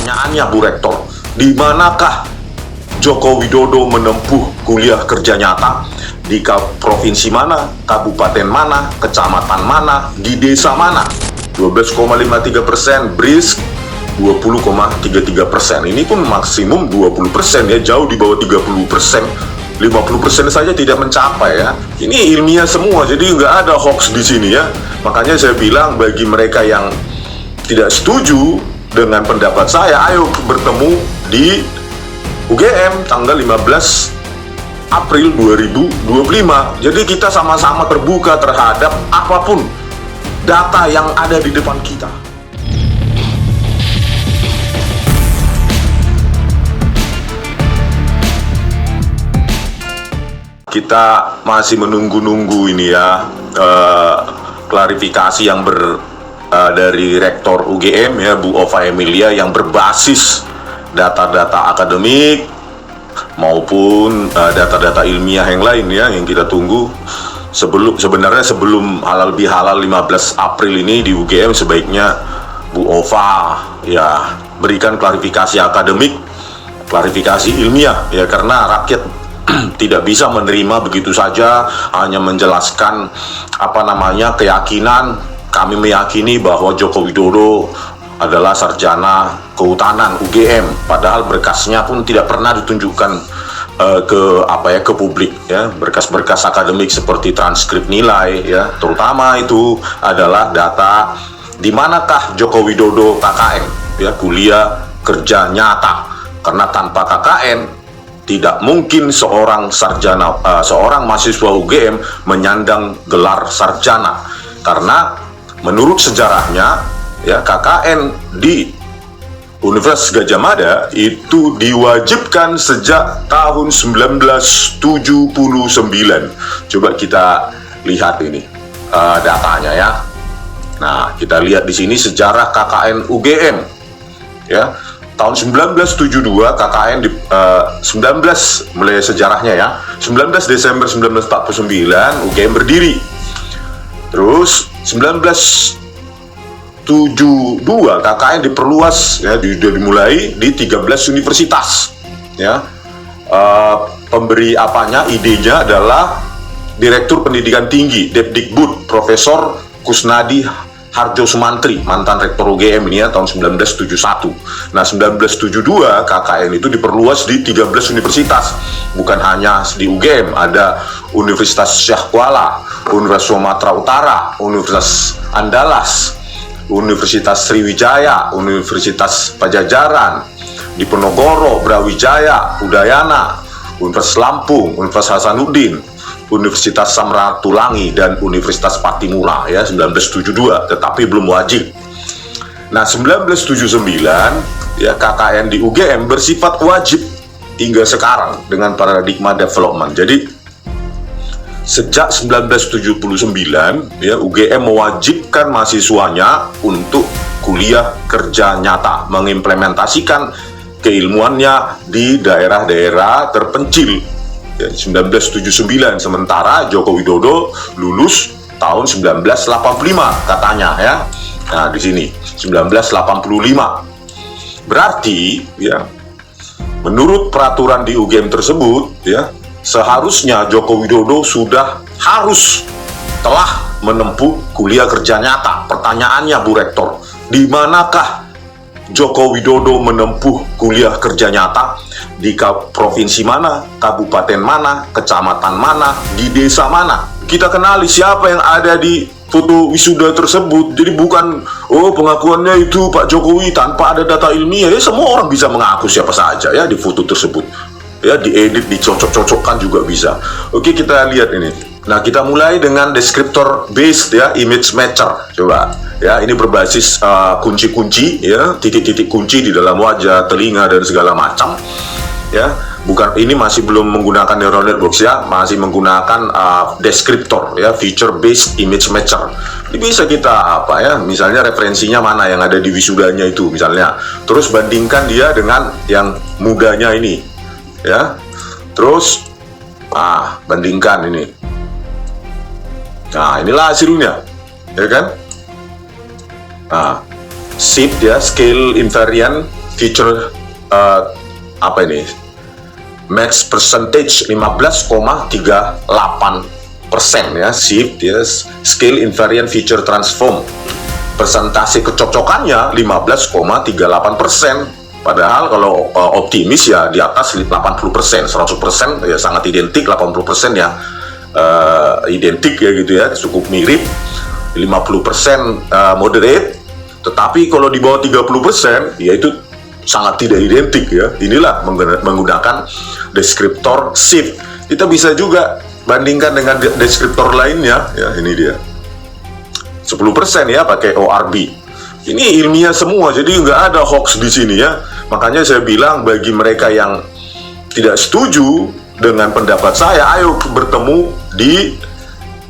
Pertanyaannya Bu Rektor, di manakah Joko Widodo menempuh kuliah kerja nyata? Di provinsi mana, kabupaten mana, kecamatan mana, di desa mana? 12,53%, BRIS 20,33%. Ini pun maksimum 20% ya, jauh di bawah 30%. 50% saja tidak mencapai ya. Ini ilmiah semua, jadi nggak ada hoax di sini ya. Makanya saya bilang bagi mereka yang tidak setuju dengan pendapat saya, ayo bertemu di UGM tanggal 15 April 2025. Jadi kita sama-sama terbuka terhadap apapun data yang ada di depan kita. Kita masih menunggu-nunggu ini ya, klarifikasi yang dari Rektor UGM ya, Bu Ova Emilia, yang berbasis data-data akademik maupun data-data ilmiah yang lain ya, yang kita tunggu. Sebenarnya sebelum halal bihalal 15 April ini di UGM, sebaiknya Bu Ova ya berikan klarifikasi akademik, klarifikasi ilmiah ya, karena rakyat tidak bisa menerima begitu saja hanya menjelaskan keyakinan. Kami meyakini bahwa Joko Widodo adalah sarjana kehutanan UGM, padahal berkasnya pun tidak pernah ditunjukkan ke publik ya, berkas-berkas akademik seperti transkrip nilai ya, terutama itu adalah data di manakah Joko Widodo KKN ya, kuliah kerja nyata, karena tanpa KKN tidak mungkin seorang mahasiswa UGM menyandang gelar sarjana, karena menurut sejarahnya ya, KKN di Universitas Gadjah Mada itu diwajibkan sejak tahun 1979. Coba kita lihat ini datanya ya. Nah, kita lihat di sini sejarah KKN UGM ya. Tahun 1972 KKN mulai sejarahnya ya. 19 Desember 1949 UGM berdiri. Terus 1972 KKN diperluas ya, dimulai di 13 universitas ya. Pemberi idenya adalah Direktur Pendidikan Tinggi Depdikbud Profesor Kusnadi Harjo Sumantri, mantan Rektor UGM ini ya, tahun 1971. Nah, 1972 KKN itu diperluas di 13 universitas. Bukan hanya di UGM, ada Universitas Syah Kuala, Universitas Sumatera Utara, Universitas Andalas, Universitas Sriwijaya, Universitas Pajajaran, Diponegoro, Brawijaya, Udayana, Universitas Lampung, Universitas Hasanuddin, Universitas Samratulangi, dan Universitas Patimura ya, 1972, tetapi belum wajib. Nah, 1979 ya, KKN di UGM bersifat wajib hingga sekarang dengan paradigma development. Jadi sejak 1979 ya, UGM mewajibkan mahasiswanya untuk kuliah kerja nyata, mengimplementasikan keilmuannya di daerah-daerah terpencil. 1979, sementara Joko Widodo lulus tahun 1985 katanya ya. Nah, di sini 1985. Berarti ya, menurut peraturan di UGM tersebut ya, seharusnya Joko Widodo telah menempuh kuliah kerja nyata. Pertanyaannya Bu Rektor, di manakah Joko Widodo menempuh kuliah kerja nyata? Di provinsi mana, kabupaten mana, kecamatan mana, di desa mana? Kita kenali siapa yang ada di foto wisuda tersebut. Jadi bukan pengakuannya itu Pak Jokowi tanpa ada data ilmiah ya, semua orang bisa mengaku siapa saja ya di foto tersebut ya, diedit, dicocok-cocokkan juga bisa. Oke, kita lihat ini. Nah, kita mulai dengan deskriptor based ya, image matcher. Coba ya, ini berbasis kunci-kunci ya, titik-titik kunci di dalam wajah, telinga, dan segala macam ya. Bukan, ini masih belum menggunakan neural networks ya, masih menggunakan deskriptor ya, feature based image matcher. Ini bisa kita misalnya referensinya mana yang ada di wisudanya itu misalnya, terus bandingkan dia dengan yang mudanya ini ya, terus bandingkan ini. Nah, inilah hasilnya ya kan. Nah, SIP ya, scale invariant feature apa ini, max percentage 15,38% ya, shift ya, scale invariant feature transform, persentase kecocokannya 15,38%. Padahal kalau optimis ya di atas 80%, 100% ya sangat identik, 80% ya identik ya gitu ya, cukup mirip, 50% moderate, tetapi kalau di bawah 30% ya itu sangat tidak identik ya. Inilah menggunakan deskriptor shift. Kita bisa juga bandingkan dengan deskriptor lainnya ya, ini dia 10% ya pakai ORB. Ini ilmiah semua, jadi nggak ada hoax di sini ya. Makanya saya bilang bagi mereka yang tidak setuju dengan pendapat saya, ayo bertemu di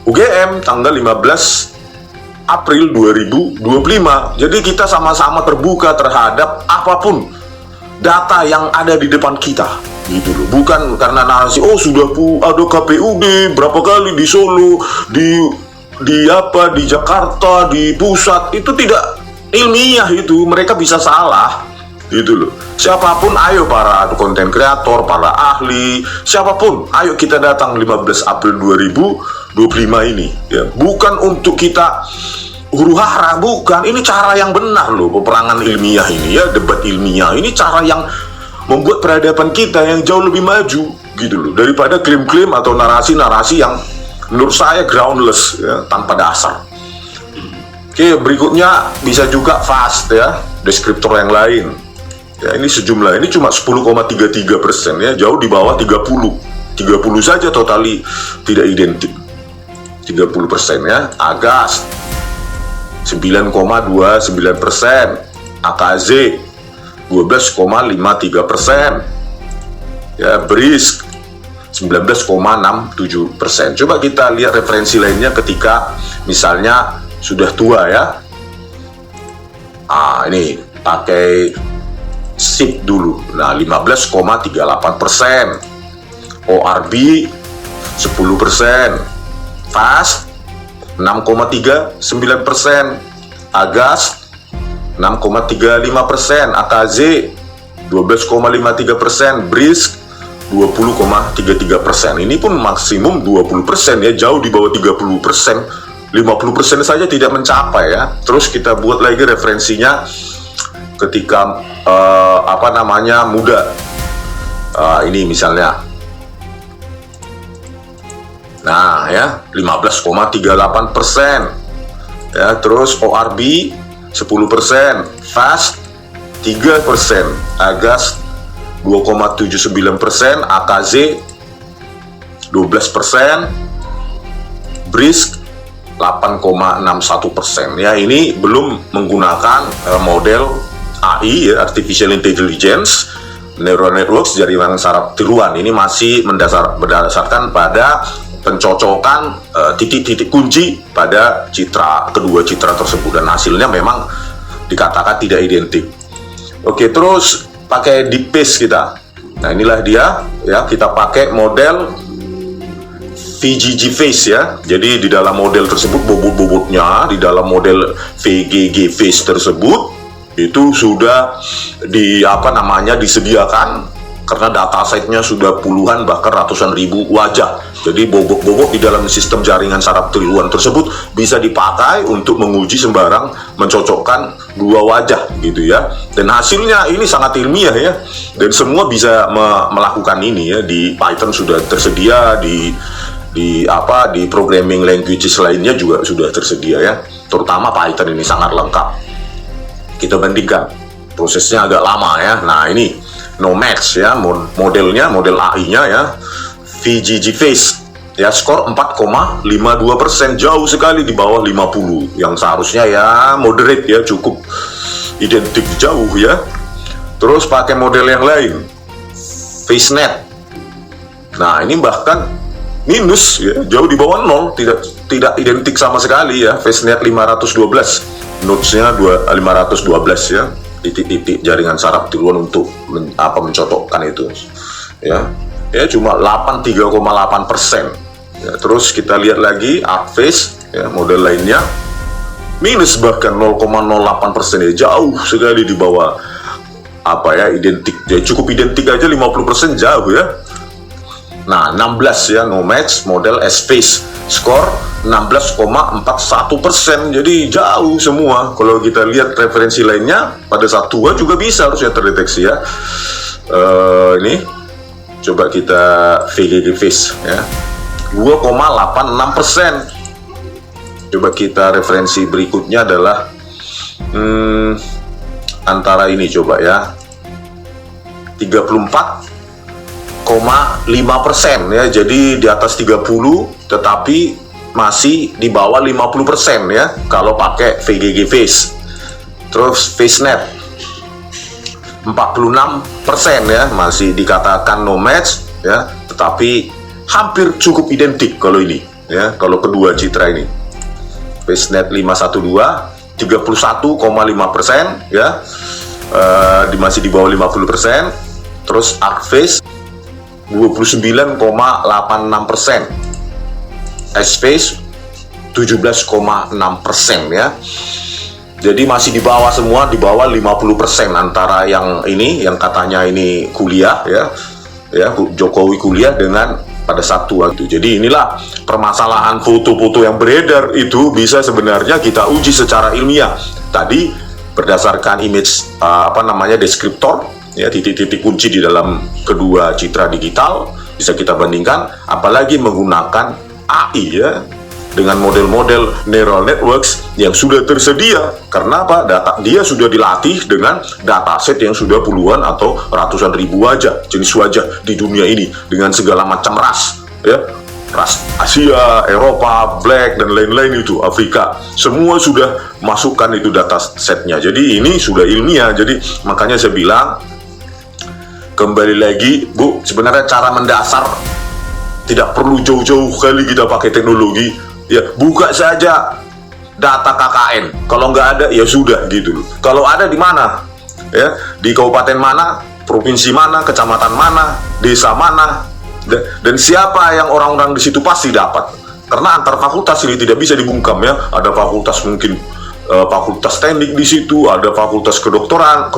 UGM tanggal 15 April 2025. Jadi kita sama-sama terbuka terhadap apapun data yang ada di depan kita, gitu loh. Bukan karena narasi sudah ada KPUD berapa kali di Solo, di Jakarta, di pusat, itu tidak ilmiah, itu mereka bisa salah, gitu loh. Siapapun, ayo para konten kreator, para ahli, siapapun, ayo kita datang 15 April 2025 ini ya. Bukan untuk kita huru-hara, bukan. Ini cara yang benar loh, peperangan ilmiah ini ya, debat ilmiah ini cara yang membuat peradaban kita yang jauh lebih maju, gitu loh, daripada klaim-klaim atau narasi-narasi yang menurut saya groundless ya, tanpa dasar. Oke, berikutnya bisa juga fast ya, deskriptor yang lain. Ya, ini sejumlah, ini cuma 10,33% ya, jauh di bawah 30 saja totali tidak identik. 30% ya. Agas 9,29%, AKZ 12,53%, ya, Brisk 19,67%. Coba kita lihat referensi lainnya ketika misalnya sudah tua ya. Ini pakai SIP dulu. Nah, 15,38%. ORB 10%. Fast 6,39%. Agas 6,35%. AKZ 12,53%. Brisk 20,33%. Ini pun maksimum 20% ya, jauh di bawah 30%. 50% saja tidak mencapai ya. Terus kita buat lagi referensinya ketika muda. Ini misalnya. Nah ya, 15,38%. Ya, terus ORB 10%, Fast 3%, Agas 2,79%, AKZ 12%, Brisk 8,61%. Ya, ini belum menggunakan model AI ya, Artificial Intelligence, Neural Networks, jaringan saraf tiruan. Ini masih berdasarkan pada pencocokan titik-titik kunci pada kedua citra tersebut, dan hasilnya memang dikatakan tidak identik. Oke, terus pakai deep face kita. Nah, inilah dia ya, kita pakai model VGG face ya. Jadi di dalam model tersebut bobot-bobotnya di dalam model VGG face tersebut itu sudah disediakan, karena datasetnya sudah puluhan bahkan ratusan ribu wajah. Jadi bobot-bobot di dalam sistem jaringan saraf tiruan tersebut bisa dipakai untuk menguji sembarang mencocokkan dua wajah gitu ya. Dan hasilnya ini sangat ilmiah ya. Dan semua bisa melakukan ini ya. Di Python sudah tersedia, di programming languages lainnya juga sudah tersedia ya. Terutama Python ini sangat lengkap. Kita bandingkan, prosesnya agak lama ya. Nah, ini no match ya, modelnya, model AI-nya ya, VGG face ya, skor 4,52%, jauh sekali di bawah 50, yang seharusnya ya moderate ya, cukup identik jauh ya. Terus pakai model yang lain, FaceNet. Nah, ini bahkan minus ya, jauh di bawah 0, tidak identik sama sekali ya. FaceNet 512, notesnya 512 ya, titik-titik jaringan saraf tiruan untuk mencocokkan itu ya cuma 3,8% ya. Terus kita lihat lagi ArcFace ya, model lainnya minus bahkan 0,08% ya, jauh sekali di bawah apa ya, identik ya, cukup identik aja 50% jauh ya. Nah 16 ya, no match model S-Face, skor 16,41%, jadi jauh semua. Kalau kita lihat referensi lainnya pada saat tua juga bisa harusnya terdeteksi ya. Ini coba kita VGG Face ya, 2,86%. Coba kita referensi berikutnya adalah antara ini coba ya, 34,5% ya, jadi di atas 30 tetapi masih di bawah 50% ya kalau pakai VGG Face. Terus FaceNet 46% ya, masih dikatakan no match ya, tetapi hampir cukup identik kalau ini ya, kalau kedua citra ini. FaceNet 512 31,5% ya, masih di bawah 50%. Terus ArcFace 29,86%, S-Face 17,6% ya. Jadi masih di bawah semua, di bawah 50% antara yang ini, yang katanya ini kuliah ya, Jokowi kuliah dengan pada saat tua itu. Jadi inilah permasalahan foto-foto yang beredar itu bisa sebenarnya kita uji secara ilmiah. Tadi berdasarkan image deskriptor ya, titik-titik kunci di dalam kedua citra digital bisa kita bandingkan, apalagi menggunakan AI ya, dengan model-model neural networks yang sudah tersedia. Karena apa? Data dia sudah dilatih dengan dataset yang sudah puluhan atau ratusan ribu wajah, jenis wajah di dunia ini dengan segala macam ras ya, ras Asia, Eropa, Black dan lain-lain itu, Afrika, semua sudah masukkan itu datasetnya. Jadi ini sudah ilmiah. Jadi makanya saya bilang kembali lagi Bu, sebenarnya cara mendasar tidak perlu jauh-jauh kali kita pakai teknologi ya, buka saja data KKN, kalau nggak ada ya sudah gitu. Kalau ada di mana ya, di kabupaten mana, provinsi mana, kecamatan mana, desa mana, dan siapa yang orang-orang di situ pasti dapat. Karena antar fakultas ini tidak bisa dibungkam ya, ada fakultas mungkin fakultas teknik di situ, ada fakultas kedokteran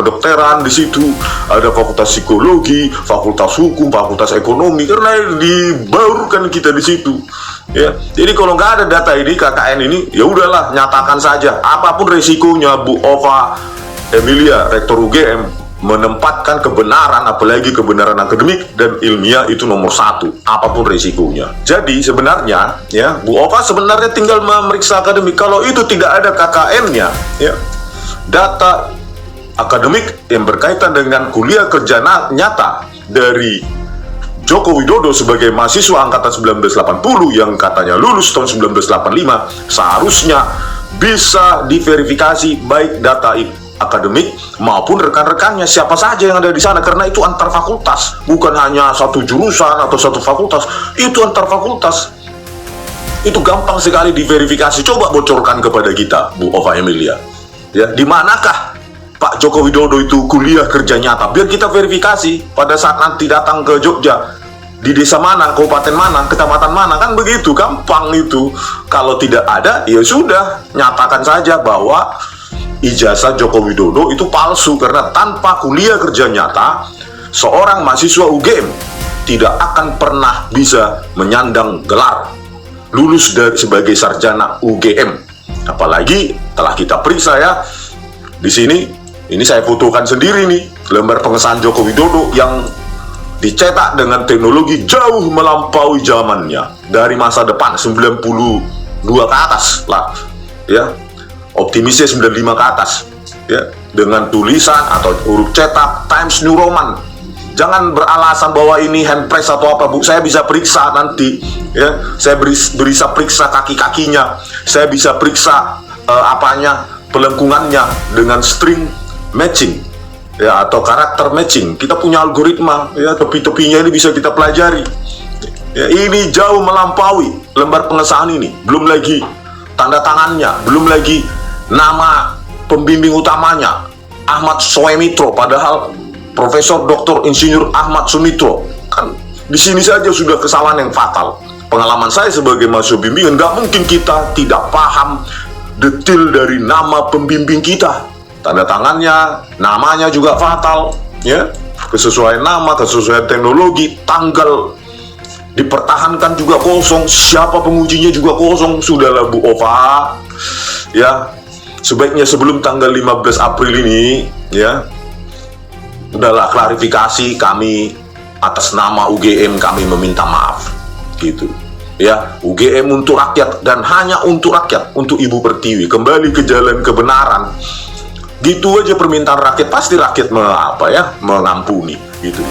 di situ, ada fakultas psikologi, fakultas hukum, fakultas ekonomi, karena dibaurkan kita di situ ya. Jadi kalau nggak ada data ini, KKN ini, ya udahlah, nyatakan saja apapun resikonya. Bu Ova Emilia, Rektor UGM, menempatkan kebenaran, apalagi kebenaran akademik dan ilmiah itu nomor satu, apapun risikonya. Jadi sebenarnya ya, Bu Ova sebenarnya tinggal memeriksa akademik. Kalau itu tidak ada KKN-nya ya, data akademik yang berkaitan dengan kuliah kerja nyata dari Joko Widodo sebagai mahasiswa angkatan 1980 yang katanya lulus tahun 1985, seharusnya bisa diverifikasi baik data akademik maupun rekan-rekannya, siapa saja yang ada di sana, karena itu antar fakultas, bukan hanya satu jurusan atau satu fakultas, itu antar fakultas. Itu gampang sekali diverifikasi. Coba bocorkan kepada kita, Bu Ova Emilia ya, di manakah Pak Joko Widodo itu kuliah kerja nyata, biar kita verifikasi pada saat nanti datang ke Jogja, di desa mana, kabupaten mana, kecamatan mana, kan begitu, gampang itu. Kalau tidak ada, ya sudah, nyatakan saja bahwa ijazah Joko Widodo itu palsu, karena tanpa kuliah kerja nyata, seorang mahasiswa UGM tidak akan pernah bisa menyandang gelar lulus sebagai sarjana UGM. Apalagi telah kita periksa ya, di sini, ini saya fotokan sendiri nih, lembar pengesahan Joko Widodo yang dicetak dengan teknologi jauh melampaui zamannya, dari masa depan 92 ke atas lah ya, optimisnya 95 ke atas ya, dengan tulisan atau huruf cetak Times New Roman. Jangan beralasan bahwa ini handpress atau apa, Bu. Saya bisa periksa nanti ya, saya bisa periksa kaki-kakinya, saya bisa periksa pelengkungannya dengan string matching ya, atau karakter matching. Kita punya algoritma ya, tepi-tepinya ini bisa kita pelajari ya. Ini jauh melampaui lembar pengesahan ini, belum lagi tanda tangannya, belum lagi nama pembimbing utamanya Ahmad Sumitro, padahal Profesor Dr. Insinyur Ahmad Sumitro. Kan di sini saja sudah kesalahan yang fatal. Pengalaman saya sebagai mahasiswa bimbingan, nggak mungkin kita tidak paham detail dari nama pembimbing kita tanda tangannya, namanya juga fatal, ya, kesesuaian nama, kesesuaian teknologi, tanggal dipertahankan juga kosong, siapa pengujinya juga kosong. Sudahlah Bu Ova, ya, sebaiknya sebelum tanggal 15 April ini, ya, udahlah klarifikasi. Kami atas nama UGM kami meminta maaf, gitu. Ya, UGM untuk rakyat dan hanya untuk rakyat, untuk Ibu Pertiwi kembali ke jalan kebenaran. Gitu aja permintaan rakyat, pasti rakyat mengampuni, gitu.